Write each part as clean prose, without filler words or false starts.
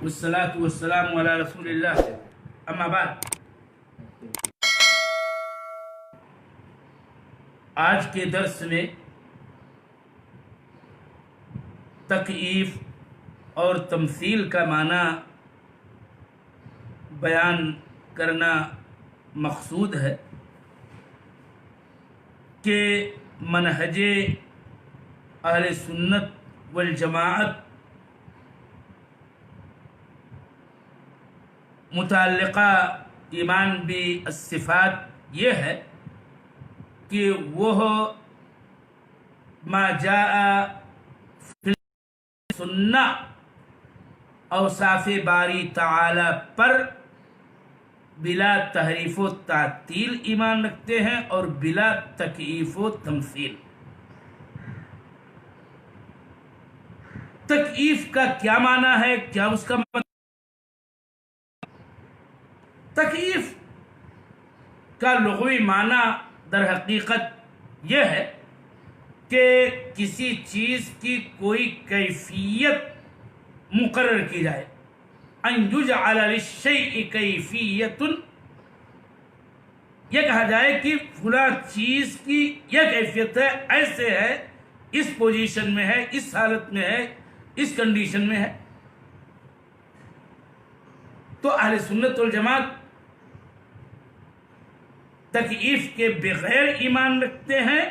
والصلاة والسلام علی رسول اللہ اما بعد۔ آج کے درس میں تکییف اور تمثیل کا معنی بیان کرنا مقصود ہے کہ منہج اہل سنت والجماعت متعلقہ ایمان بالصفات یہ ہے کہ وہ ما جاء فی السنہ اوصاف باری تعالی پر بلا تحریف و تعطیل ایمان رکھتے ہیں اور بلا تکییف و تمثیل۔ تکییف کا کیا معنی ہے، کیا اس کا مطلب؟ تکییف کا لغوی معنی در حقیقت یہ ہے کہ کسی چیز کی کوئی کیفیت مقرر کی جائے، ان یجعل للشیء کیفیت، یہ کہا جائے کہ فلاں چیز کی یہ کیفیت ہے، ایسے ہے، اس پوزیشن میں ہے، اس حالت میں ہے، اس کنڈیشن میں ہے۔ تو اہل سنت والجماعت تکییف کے بغیر ایمان رکھتے ہیں،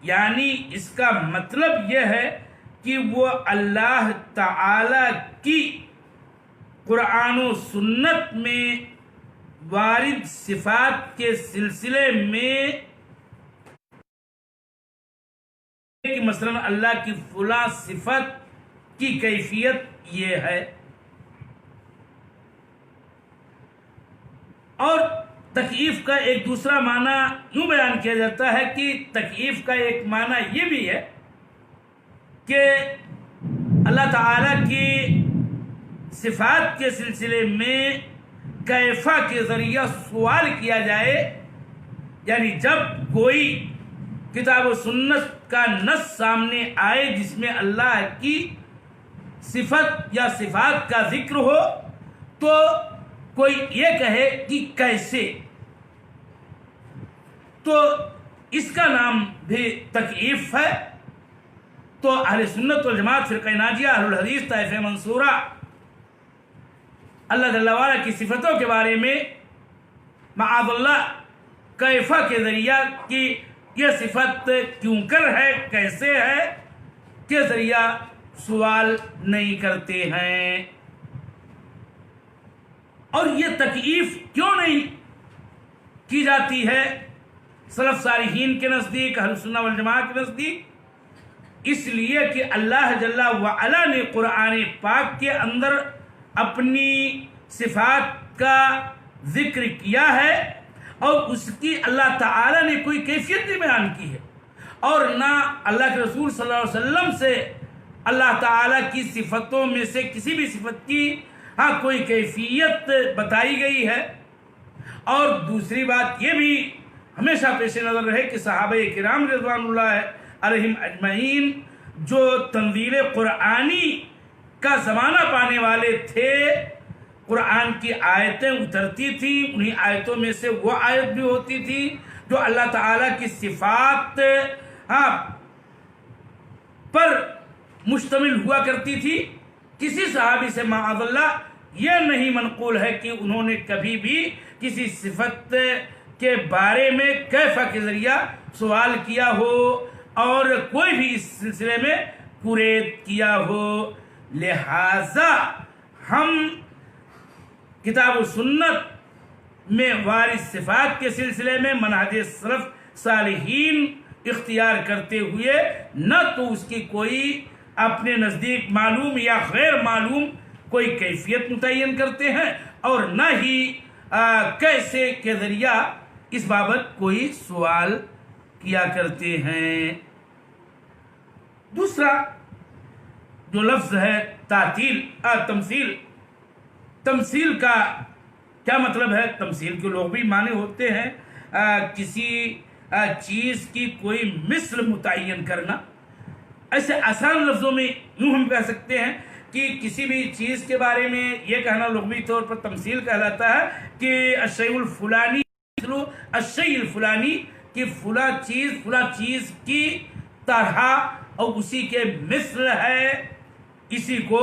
یعنی اس کا مطلب یہ ہے کہ وہ اللہ تعالی کی قرآن و سنت میں وارد صفات کے سلسلے میں کہ مثلا اللہ کی فلاں صفت کی کیفیت یہ ہے، اور تکییف کا ایک دوسرا معنی یوں بیان کیا جاتا ہے کہ تکییف کا ایک معنی یہ بھی ہے کہ اللہ تعالیٰ کی صفات کے سلسلے میں کیفا کے ذریعہ سوال کیا جائے، یعنی جب کوئی کتاب و سنت کا نص سامنے آئے جس میں اللہ کی صفت یا صفات کا ذکر ہو تو کوئی یہ کہے کہ کیسے، تو اس کا نام بھی تکییف ہے۔ تو اہل سنت والجماعت فرقہ ناجیہ اہل الحدیث طائفہ منصورہ اللہ جل وعلا کی صفتوں کے بارے میں معاذ اللہ کیفا کے ذریعہ کہ یہ صفت کیوں کر ہے، کیسے ہے کے ذریعہ سوال نہیں کرتے ہیں۔ اور یہ تکییف کیوں نہیں کی جاتی ہے سلف صالحین کے نزدیک، اہل سنہ والجماعت کے نزدیک؟ اس لیے کہ اللہ جل وعلا نے قرآن پاک کے اندر اپنی صفات کا ذکر کیا ہے اور اس کی اللہ تعالی نے کوئی کیفیت نہیں بیان کی ہے، اور نہ اللہ کے رسول صلی اللہ علیہ وسلم سے اللہ تعالی کی صفتوں میں سے کسی بھی صفت کی کوئی کیفیت بتائی گئی ہے۔ اور دوسری بات یہ بھی ہمیشہ پیش نظر رہے کہ صحابہ کرام رضوان اللہ علیہم اجمعین جو تنزیل قرآنی کا زمانہ پانے والے تھے، قرآن کی آیتیں اترتی تھیں، انہی آیتوں میں سے وہ آیت بھی ہوتی تھی جو اللہ تعالیٰ کی صفات پر مشتمل ہوا کرتی تھی۔ کسی صحابی سے معاذ اللہ یہ نہیں منقول ہے کہ انہوں نے کبھی بھی کسی صفت کے بارے میں کیفا کے ذریعہ سوال کیا ہو اور کوئی بھی اس سلسلے میں قرید کیا ہو۔ لہذا ہم کتاب و سنت میں وارد صفات کے سلسلے میں منہج سلف صالحین اختیار کرتے ہوئے نہ تو اس کی کوئی اپنے نزدیک معلوم یا غیر معلوم کوئی کیفیت متعین کرتے ہیں، اور نہ ہی کیسے کے ذریعہ اس بابت کوئی سوال کیا کرتے ہیں۔ دوسرا جو لفظ ہے تعطیل، تمثیل، تمثیل کا کیا مطلب ہے؟ تمثیل کے لغوی معنی ہوتے ہیں کسی چیز کی کوئی مثل متعین کرنا۔ ایسے آسان لفظوں میں یوں ہم کہہ سکتے ہیں کہ کسی بھی چیز کے بارے میں یہ کہنا لغوی طور پر تمثیل کہلاتا ہے کہ الشیء الفلانی مثل الشیء الفلانی، کہ فلاں چیز کی طرح اور اسی کے مثل ہے، اسی کو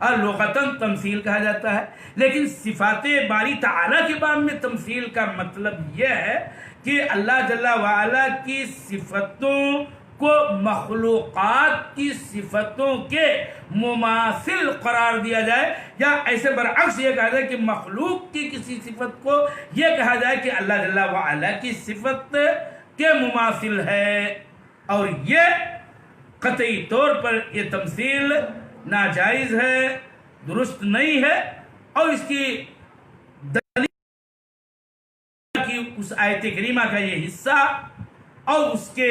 لغتاً تمثیل کہا جاتا ہے۔ لیکن صفات باری تعالیٰ کے باب میں تمثیل کا مطلب یہ ہے کہ اللہ جل وعلا کی صفتوں کو مخلوقات کی صفتوں کے مماثل قرار دیا جائے، یا ایسے برعکس یہ کہا جائے کہ مخلوق کی کسی صفت کو یہ کہا جائے کہ اللہ جل وعلا کی صفت کے مماثل ہے، اور یہ قطعی طور پر یہ تمثیل ناجائز ہے، درست نہیں ہے، اور اس کی دلیل کی اس آیت کریمہ کا یہ حصہ اور اس کے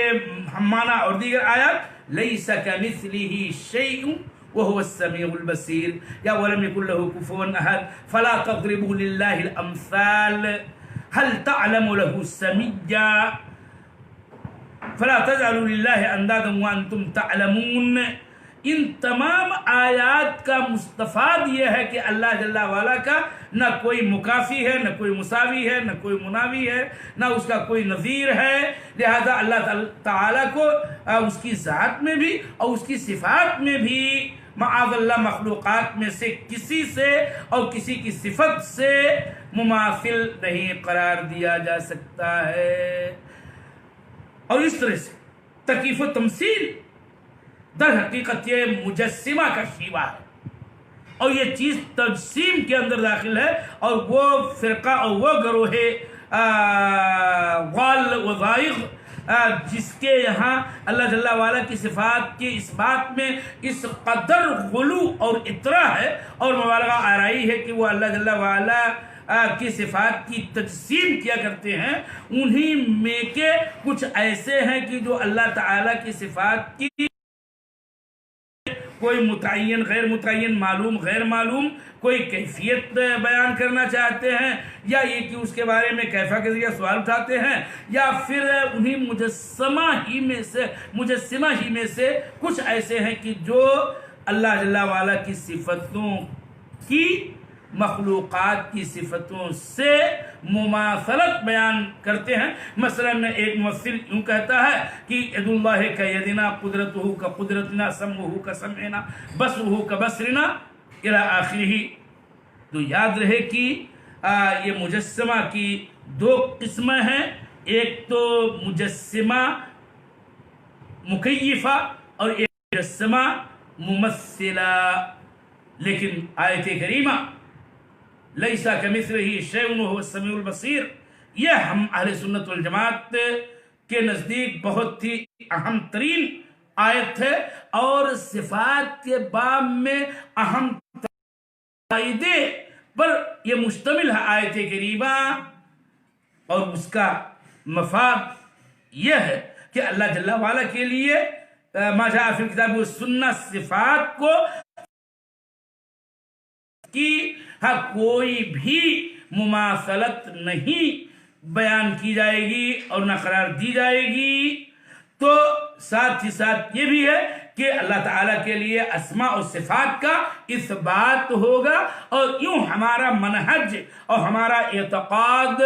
معنی اور دیگر آیات لیس کمثلہ شیء وهو السمیع البصیر یا ولم یکن له کفوا احد فلا تضربوا للہ الامثال هل تعلم له سمیا فلا تجعلوا للہ اندادا وانتم تعلمون۔ ان تمام آیات کا مستفاد یہ ہے کہ اللہ جل وعلا کا نہ کوئی مکافی ہے، نہ کوئی مساوی ہے، نہ کوئی مناوی ہے، نہ اس کا کوئی نظیر ہے، لہذا اللہ تعالیٰ کو اس کی ذات میں بھی اور اس کی صفات میں بھی معاذ اللہ مخلوقات میں سے کسی سے اور کسی کی صفت سے مماثل نہیں قرار دیا جا سکتا ہے۔ اور اس طرح سے تکیف و تمثیل در حقیقت یہ مجسمہ کا شیوہ ہے، اور یہ چیز تجسیم کے اندر داخل ہے، اور وہ فرقہ اور وہ گروہ غال و ضائغ جس کے یہاں اللہ جل وعلا کی صفات کی اس بات میں اس قدر غلو اور اطراء ہے اور مبالغہ آرائی ہے کہ وہ اللہ جل وعلا کی صفات کی تجسیم کیا کرتے ہیں، انہی میں کے کچھ ایسے ہیں کہ جو اللہ تعالیٰ کی صفات کی کوئی متعین غیر متعین، معلوم غیر معلوم کوئی کیفیت بیان کرنا چاہتے ہیں، یا یہ کہ اس کے بارے میں کیفا کے ذریعے سوال اٹھاتے ہیں، یا پھر انہی مجسمہ ہی میں سے کچھ ایسے ہیں کہ جو اللہ جل وعلا کی صفتوں کی مخلوقات کی صفتوں سے مماثلت بیان کرتے ہیں۔ مثلا ایک ممثل یوں کہتا ہے کہ ید اللہ کا یدنا، قدرتہ کا قدرتنا، سمعہ کا سمعنا، بصرہ کا بصرنا الی آخرہ۔ تو یاد رہے کہ یہ مجسمہ کی دو قسمیں ہیں، ایک تو مجسمہ مکیفہ اور ایک مجسمہ ممثلہ۔ لیکن آیت کریمہ لیسا کمثلہ شیء وہو السمیع البصیر، یہ ہم اہل سنت والجماعت کے نزدیک بہت ہی اہم ترین آیت ہے، اور صفات کے باب میں اہم قاعدے پر یہ مشتمل ہے آیت کریمہ، اور اس کا مفاد یہ ہے کہ اللہ جل وعلا کے لیے ما جاء فی الکتاب والسنہ صفات کو کی کوئی بھی مماثلت نہیں بیان کی جائے گی اور نہ قرار دی جائے گی۔ تو ساتھ ہی ساتھ یہ بھی ہے کہ اللہ تعالیٰ کے لیے اسماء و صفات کا اثبات ہوگا، اور یوں ہمارا منہج اور ہمارا اعتقاد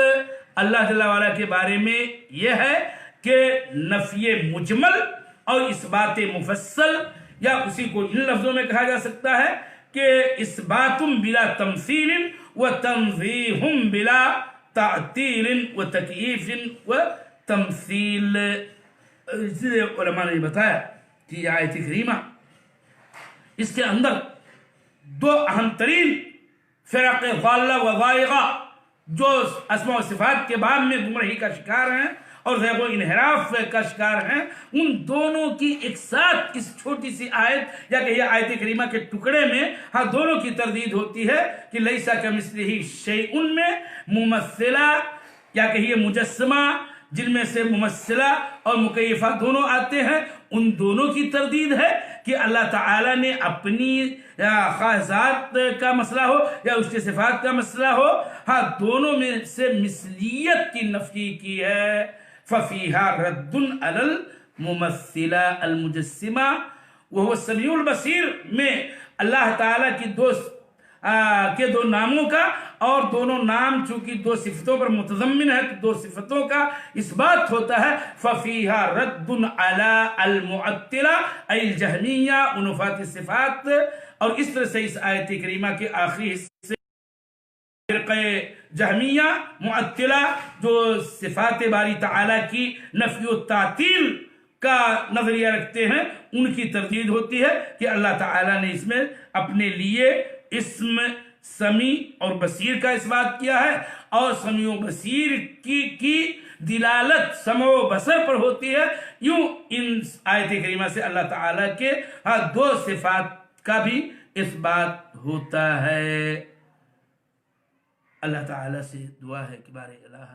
اللہ جل وعلا کے بارے میں یہ ہے کہ نفی مجمل اور اثبات مفصل، یا اسی کو ان لفظوں میں کہا جا سکتا ہے کہ اثبات بلا تمثیل و تنزیہ بلا تعطیل و تکییف و تمثیل۔ اس لیے علماء نے بتایا کہ یہ آیت کریمہ اس کے اندر دو اہم ترین فرق ضالہ و ضائغہ جو اسماء و صفات کے باب میں گمراہی کا شکار ہیں اور زیغ و انحراف کا شکار ہیں، ان دونوں کی ایک ساتھ اس چھوٹی سی آیت یا کہ یہ آیت کریمہ کے ٹکڑے میں دونوں کی تردید ہوتی ہے کہ لیسا کمثلہ شیء میں ممثلہ یا کہ یہ مجسمہ جن میں سے ممثلہ اور مکیفہ دونوں آتے ہیں، ان دونوں کی تردید ہے کہ اللہ تعالیٰ نے اپنی خواہ ذات کا مسئلہ ہو یا اس کے صفات کا مسئلہ ہو، دونوں میں سے مثلیت کی نفی کی ہے۔ فَفِيهَا رَدٌّ عَلَى الْمُمَثِّلَ الْمُجَسِّمَةِ وَهُوَ السَّمِيعُ الْبَصِيرُ میں اللہ تعالیٰ کی دو ناموں کا، اور دونوں نام چونکہ دو صفتوں پر متضمن ہے تو دو صفتوں کا اس بات ہوتا ہے۔ فَفِيهَا رَدٌّ عَلَىٰ الْمُعَطِّلَةِ أَيْ الْجَهْمِيَّةِ وَنُفَاةِ الصِّفَاتِ، اور اس طرح سے اس آیت کریمہ کے آخری حصے فرقہ جہمیہ معطلہ جو صفات باری تعالیٰ کی نفی و تعطیل کا نظریہ رکھتے ہیں، ان کی تردید ہوتی ہے کہ اللہ تعالیٰ نے اس میں اپنے لیے اسم سمیع اور بصیر کا اس بات کیا ہے، اور سمیع و بصیر کی دلالت سمع و بصر پر ہوتی ہے۔ یوں ان آیت کریمہ سے اللہ تعالیٰ کے دو صفات کا بھی اس بات ہوتا ہے۔ اللہ تعالیٰ سے دعا ہے کہ بارے الہ